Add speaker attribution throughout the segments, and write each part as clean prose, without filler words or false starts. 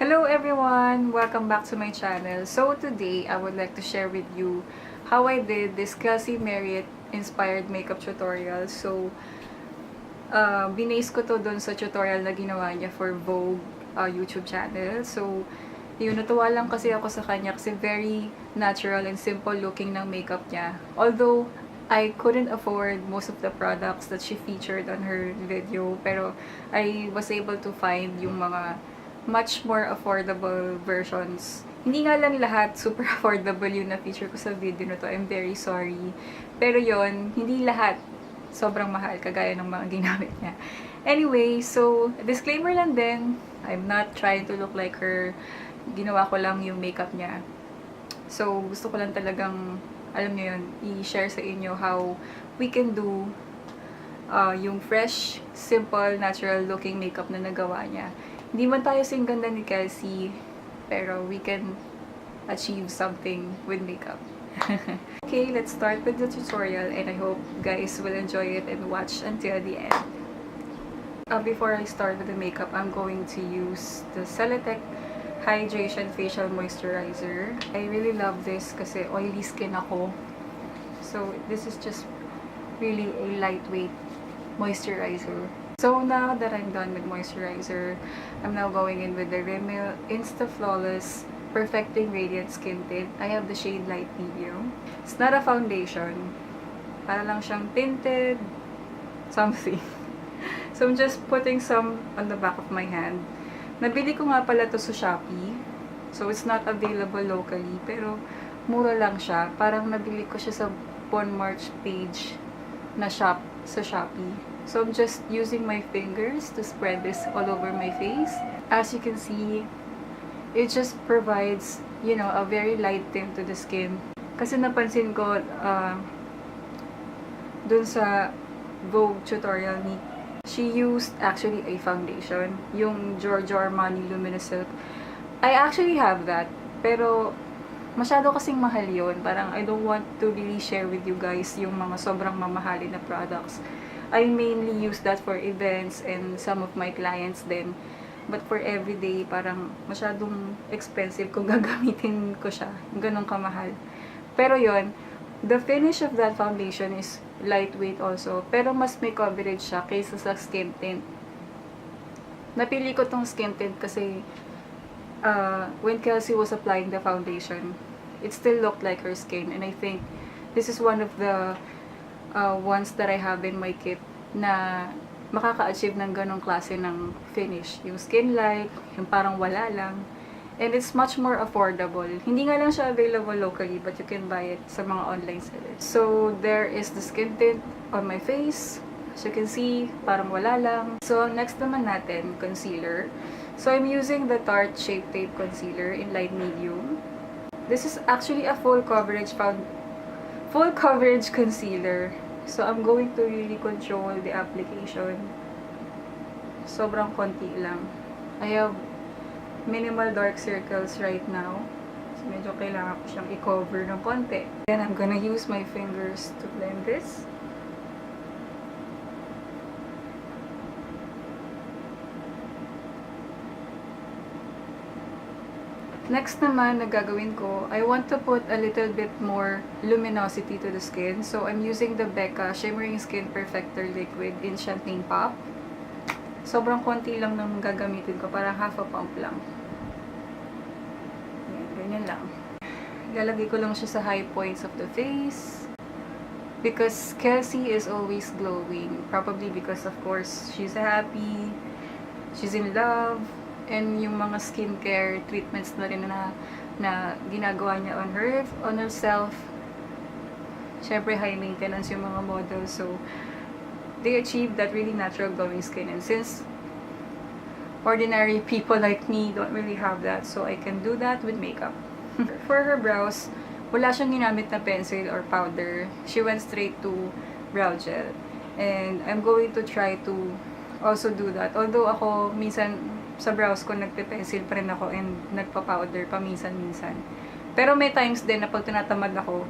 Speaker 1: Hello everyone! Welcome back to my channel. So today, I would like to share with you how I did this Kelsey Merritt inspired makeup tutorial. So, binase ko to dun sa tutorial na ginawa niya for Vogue YouTube channel. So, yun, natuwa lang kasi ako sa kanya kasi very natural and simple looking ng makeup niya. Although, I couldn't afford most of the products that she featured on her video, pero I was able to find yung mga much more affordable versions. Hindi nga lang lahat super affordable yung na-feature ko sa video na to. I'm very sorry. Pero yon, hindi lahat sobrang mahal kagaya ng mga ginamit niya. Anyway, so disclaimer lang din, I'm not trying to look like her. Ginawa ko lang yung makeup niya. So gusto ko lang talagang, alam niyo yun, i-share sa inyo how we can do yung fresh, simple, natural looking makeup na nagawa niya. Hindi man tayo sing ganda ni Kelsey, pero we can achieve something with makeup. Okay, let's start with the tutorial and I hope guys will enjoy it and watch until the end. Before I start with the makeup, I'm going to use the Celeteque Hydration Facial Moisturizer. I really love this kasi oily skin ako. So, this is just really a lightweight moisturizer. So now that I'm done with moisturizer, I'm now going in with the Rimmel Insta Flawless Perfecting Radiant Skin Tint. I have the shade Light Medium. It's not a foundation. Para lang siyang tinted something. So I'm just putting some on the back of my hand. Nabili ko nga pala to sa Shopee. So it's not available locally, pero mura lang siya. Parang nabili ko siya sa Bon March page na shop sa Shopee. So I'm just using my fingers to spread this all over my face. As you can see, it just provides, you know, a very light tint to the skin. Kasi napansin ko, dun sa Vogue tutorial ni, she used actually a foundation, yung Giorgio Armani Luminous Silk. I actually have that, pero masyado kasing mahal yun. Parang I don't want to really share with you guys yung mga sobrang mamahalin na products. I mainly use that for events and some of my clients din. But for everyday, parang masyadong expensive kung gagamitin ko siya. Ganun kamahal. Pero yon, the finish of that foundation is lightweight also. Pero mas may coverage siya kaysa sa skin tint. Napili ko tong skin tint kasi when Kelsey was applying the foundation, it still looked like her skin. And I think this is one of the ones that I have in my kit na makaka-achieve ng ganong klase ng finish. Yung skin light, yung parang wala lang. And it's much more affordable. Hindi nga lang siya available locally, but you can buy it sa mga online sellers. So, there is the skin tint on my face. As you can see, parang wala lang. So, next naman natin, concealer. So, I'm using the Tarte Shape Tape Concealer in light medium. This is actually a full coverage concealer. So, I'm going to really control the application. Sobrang konti lang. I have minimal dark circles right now. So, medyo kailangan ko siyang i-cover ng konti. Then, I'm gonna use my fingers to blend this. Next naman na gagawin ko, I want to put a little bit more luminosity to the skin. So, I'm using the Becca Shimmering Skin Perfector Liquid in Champagne Pop. Sobrang konti lang nang gagamitin ko, parang half a pump lang. Yan, ganyan lang. Ilalagay ko lang siya sa high points of the face. Because Kelsey is always glowing. Probably because, of course, she's happy, she's in love, and yung mga skincare treatments na rin na ginagawa niya on herself. Syempre, high maintenance yung mga models. So, they achieve that really natural glowing skin. And since ordinary people like me don't really have that, so I can do that with makeup. For her brows, wala siyang ginamit na pencil or powder. She went straight to brow gel. And I'm going to try to also do that. Although ako, minsan, sa brows ko, nagpe-pencil pa rin ako and nagpa-powder paminsan-minsan. Pero may times din na pag tinatamad ako,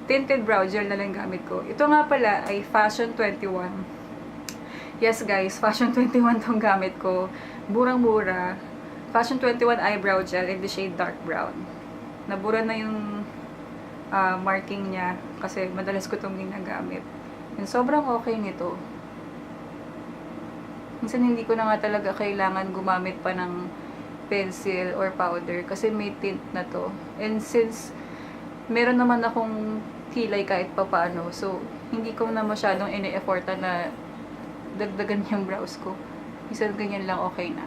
Speaker 1: tinted brow gel na lang gamit ko. Ito nga pala ay Fashion 21. Yes guys, Fashion 21 tong gamit ko. Murang-mura. Fashion 21 Eyebrow Gel in the shade Dark Brown. Nabura na yung marking niya kasi madalas ko itong ginagamit. And sobrang okay nito. Minsan hindi ko na nga talaga kailangan gumamit pa ng pencil or powder kasi may tint na to. And since meron naman akong kilay kahit papaano, so hindi ko na masyadong ini-effortan na dagdagan yung brows ko. Minsan ganyan lang okay na.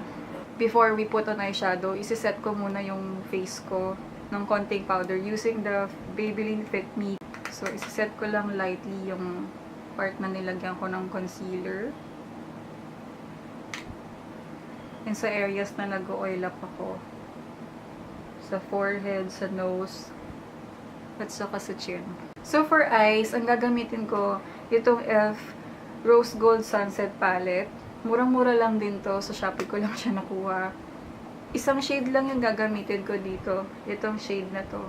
Speaker 1: Before we put on eyeshadow, isi-set ko muna yung face ko ng konting powder using the Maybelline Fit Me. So isi-set ko lang lightly yung part na nilagyan ko ng concealer. And sa areas na nag-oil up ako. Sa forehead, sa nose, at saka sa chin. So for eyes, ang gagamitin ko, itong e.l.f. Rose Gold Sunset Palette. Murang-mura lang din to. Sa Shopee ko lang siya nakuha. Isang shade lang yung gagamitin ko dito. Itong shade na to.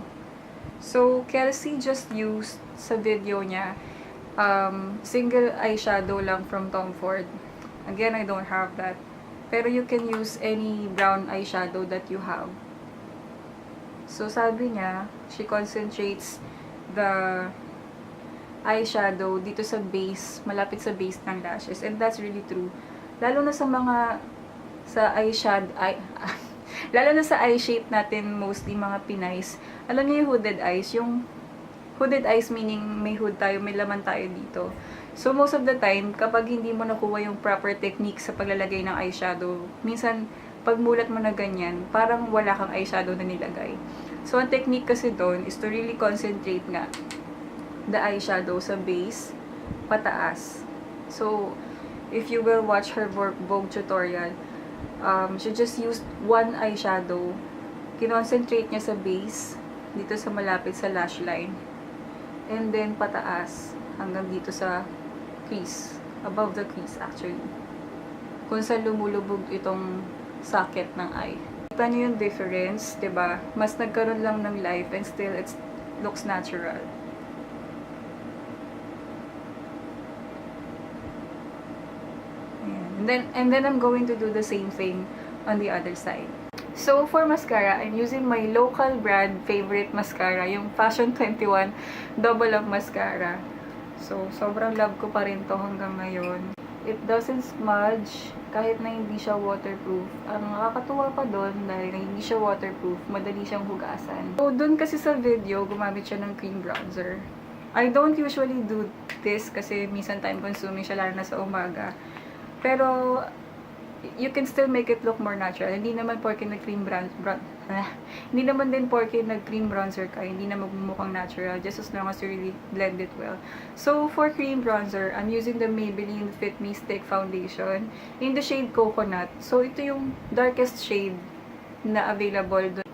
Speaker 1: So, Kelsey just used sa video niya single eyeshadow lang from Tom Ford. Again, I don't have that. Pero you can use any brown eyeshadow that you have. So, sabi niya, she concentrates the eyeshadow dito sa base, malapit sa base ng lashes. And that's really true. Lalo na sa mga, lalo na sa eye shape natin, mostly mga Pinays. Alam niyo yung hooded eyes? Yung hooded eyes meaning may hood tayo, may laman tayo dito. So, most of the time, kapag hindi mo nakuha yung proper technique sa paglalagay ng eyeshadow, minsan, pag mulat mo na ganyan, parang wala kang eyeshadow na nilagay. So, ang technique kasi doon is to really concentrate nga the eyeshadow sa base, pataas. So, if you will watch her Vogue tutorial, she just used one eyeshadow. Kinoncentrate niya sa base, dito sa malapit sa lash line. And then, pataas, hanggang dito sa crease. Above the crease, actually. Kung saan lumulubog itong socket ng eye. Kita niyo yung difference, diba? Mas nagkaroon lang ng life and still it looks natural. And then I'm going to do the same thing on the other side. So, for mascara, I'm using my local brand favorite mascara, yung Fashion 21 Double Up Mascara. So, sobrang love ko pa rin to hanggang ngayon. It doesn't smudge kahit na hindi siya waterproof. Ang nakakatuwa pa doon dahil hindi siya waterproof, madali siyang hugasan. So, doon kasi sa video, gumamit siya ng cream bronzer. I don't usually do this kasi minsan time consuming siya lalo na sa umaga. Pero, you can still make it look more natural. Hindi naman porke nag-cream hindi naman din porke nag-cream bronzer ka, hindi na magmumukhang natural, just as long as you really blend it well. So, for cream bronzer, I'm using the Maybelline Fit Me Stick Foundation in the shade Coconut. So, ito yung darkest shade na available doon.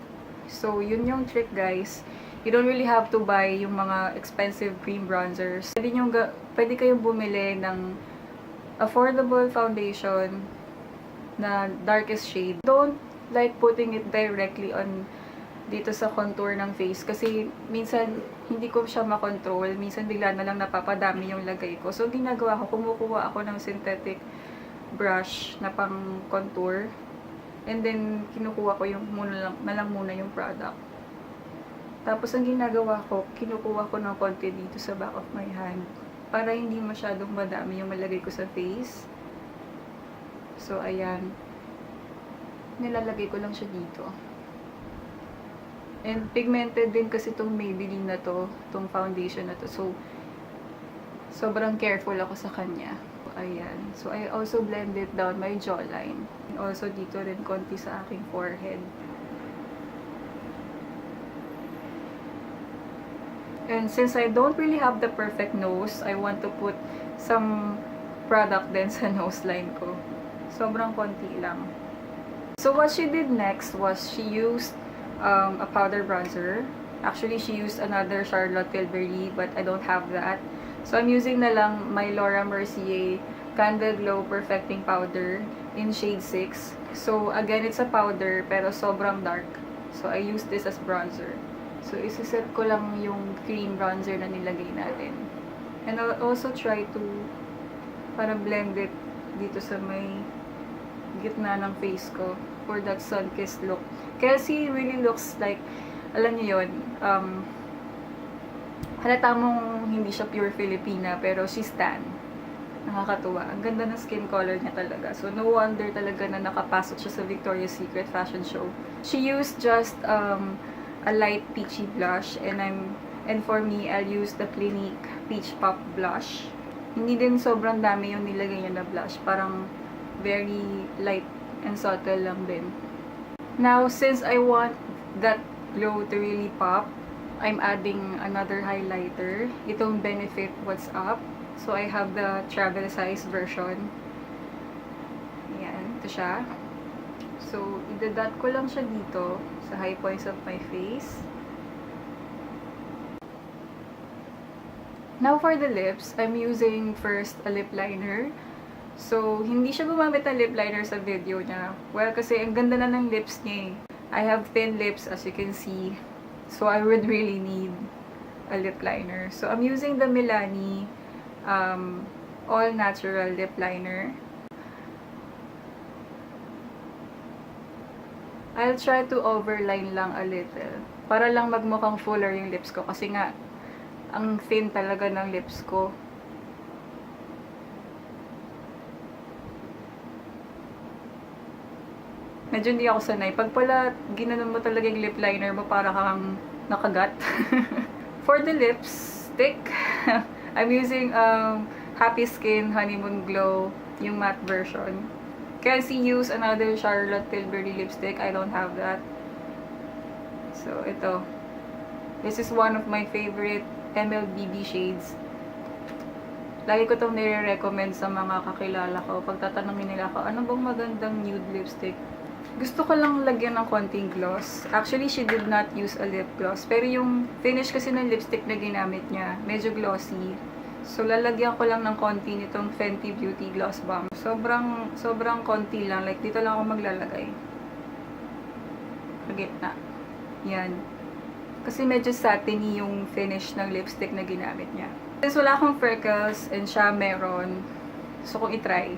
Speaker 1: So, yun yung trick, guys. You don't really have to buy yung mga expensive cream bronzers. Pwede kayong bumili ng affordable foundation na darkest shade. Don't like putting it directly on dito sa contour ng face kasi minsan hindi ko siya makontrol. Minsan bigla na lang napapadami yung lagay ko. So, ginagawa ko, kumukuha ako ng synthetic brush na pang contour. And then, kinukuha ko yung muna yung product. Tapos, ang ginagawa ko, kinukuha ko ng konti dito sa back of my hand para hindi masyadong madami yung malagay ko sa face. So, ayan. Nilalagay ko lang siya dito. And pigmented din kasi itong Maybelline na to, itong foundation na to. So, sobrang careful ako sa kanya. Ayan. So, I also blended down my jawline. And also dito rin konti sa aking forehead. And since I don't really have the perfect nose, I want to put some product din sa nose line ko. Sobrang konti lang. So, what she did next was she used a powder bronzer. Actually, she used another Charlotte Tilbury, but I don't have that. So, I'm using na lang my Laura Mercier Candlelight Glow Perfecting Powder in shade 6. So, again, it's a powder, pero sobrang dark. So, I use this as bronzer. So, isiset ko lang yung cream bronzer na nilagay natin. And I'll also try to para blend it dito sa may gitna ng face ko. for that sun-kissed look. Kelsey really looks like, alam niyo yun, halata mong hindi siya pure Filipina, pero she's tan. Nakakatuwa. Ang ganda ng skin color niya talaga. So, no wonder talaga na nakapasok siya sa Victoria's Secret fashion show. She used just a light peachy blush, and for me, I'll use the Clinique Peach Pop Blush. Hindi din sobrang dami yung nilagay niya na blush. Parang very light and subtle lang din. Now, since I want that glow to really pop, I'm adding another highlighter. Itong Benefit What's Up. So, I have the travel size version. Ayan, ito siya. So, idadot ko lang siya dito sa high points of my face. Now, for the lips, I'm using first a lip liner. So, hindi siya gumamit ng lip liner sa video niya. Well, kasi ang ganda na ng lips niya eh. I have thin lips, as you can see. So, I would really need a lip liner. So, I'm using the Milani all natural lip liner. I'll try to overline lang a little para lang magmukhang fuller yung lips ko kasi nga ang thin talaga ng lips ko. Medyo hindi ako sanay. Pag pala ginanon mo talaga yung lip liner mo, para kang nakagat. For the lipstick, I'm using Happy Skin Honeymoon Glow, yung matte version. Kelsey used another Charlotte Tilbury lipstick. I don't have that. So, ito. This is one of my favorite MLBB shades. Lagi ko itong nire-recommend sa mga kakilala ko. Pag tatanungin nila ako, ano bang magandang nude lipstick? Gusto ko lang lagyan ng konting gloss. Actually, she did not use a lip gloss. Pero yung finish kasi ng lipstick na ginamit niya, medyo glossy. So, lalagyan ko lang ng konti nitong Fenty Beauty Gloss Bomb. Sobrang konti lang. Like, dito lang ako maglalagay. Sa gitna. Yan. Kasi medyo satiny yung finish ng lipstick na ginamit niya. Since wala akong freckles and siya meron, gusto kong itry.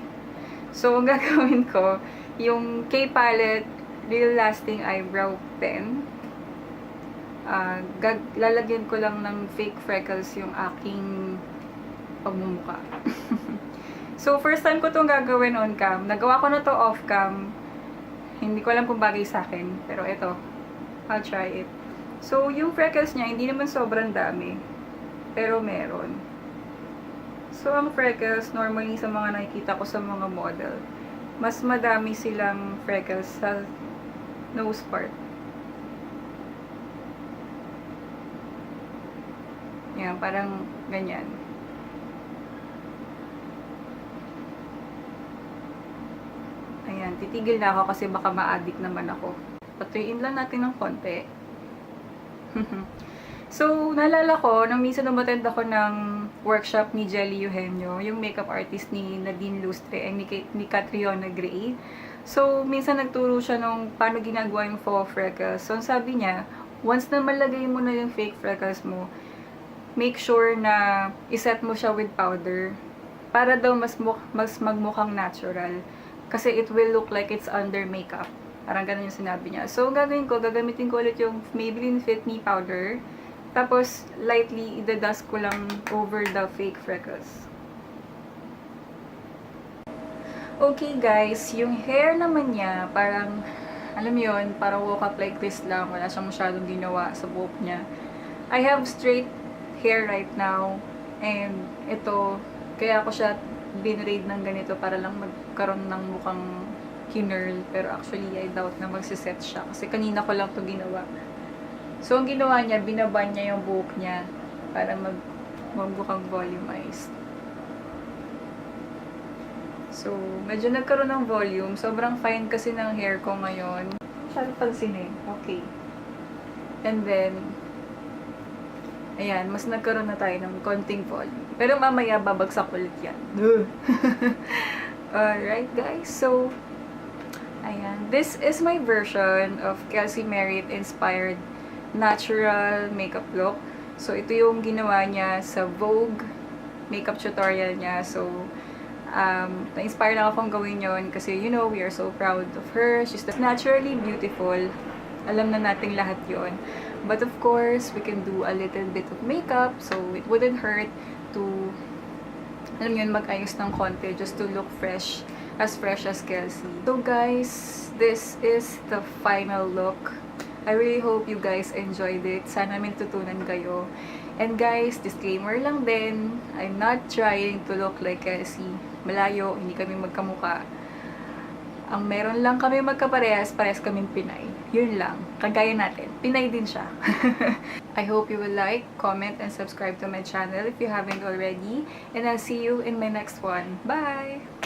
Speaker 1: So, ang gagawin ko, yung K-Palette Real Lasting Eyebrow Pen. Lalagyan ko lang ng fake freckles yung aking pagmumukha. So, first time ko itong gagawin on cam. Nagawa ko na to off cam. Hindi ko alam kung bagay sa akin. Pero ito, I'll try it. So, yung freckles niya, hindi naman sobrang dami. Pero meron. So, ang freckles, normally sa mga nakikita ko sa mga model, mas madami silang freckles sa nose part. Yan, parang ganyan. Ayan, titigil na ako kasi baka ma-addict naman ako. Patuyuin lang natin ng konti. So, naalala ko, nang minsan umattend ako ng workshop ni Jelly Eugenio, yung makeup artist ni Nadine Lustre and ni Catriona Gray. So, minsan nagturo siya nung paano ginagawa yung faux freckles. So, sabi niya, once na malagay mo na yung fake freckles mo, make sure na iset mo siya with powder para daw mas magmukhang natural. Kasi it will look like it's under makeup. Parang ganun yung sinabi niya. So, gagawin ko, gagamitin ko ulit yung Maybelline Fit Me powder. Tapos, lightly, idadust ko lang over the fake freckles. Okay, guys. Yung hair naman niya, parang, alam mo yun, parang woke up like this lang. Wala siyang masyadong ginawa sa buhok niya. I have straight hair right now. And, ito, kaya ako siya binraid ng ganito para lang magkaroon ng mukhang kinurl. Pero actually, I doubt na magsiset siya. Kasi kanina ko lang ito ginawa. So, ang ginawa niya, binaban niya yung buhok niya para magmukhang volumized. So, medyo nagkaroon ng volume. Sobrang fine kasi ng hair ko ngayon. Masyadong pansinin. Okay. And then, ayan, mas nagkaroon na tayo ng konting volume. Pero mamaya, babagsak ulit yan. Alright, guys. So, ayan. This is my version of Kelsey Merritt-Inspired natural makeup look. So, ito yung ginawa niya sa Vogue makeup tutorial niya. So, Na-inspire lang akong gawin yon kasi, you know, we are so proud of her. She's naturally beautiful. Alam na nating lahat yon. But of course, we can do a little bit of makeup, so it wouldn't hurt to, alam yun, mag-ayos ng konti just to look fresh as Kelsey. So guys, this is the final look. I really hope you guys enjoyed it. Sana may tutunan kayo. And guys, disclaimer lang din, I'm not trying to look like Kelsey. Malayo, hindi kami magkamuka. Ang meron lang kami magkaparehas, parehas kaming Pinay. Yun lang. Kagaya natin. Pinay din siya. I hope you will like, comment, and subscribe to my channel if you haven't already. And I'll see you in my next one. Bye!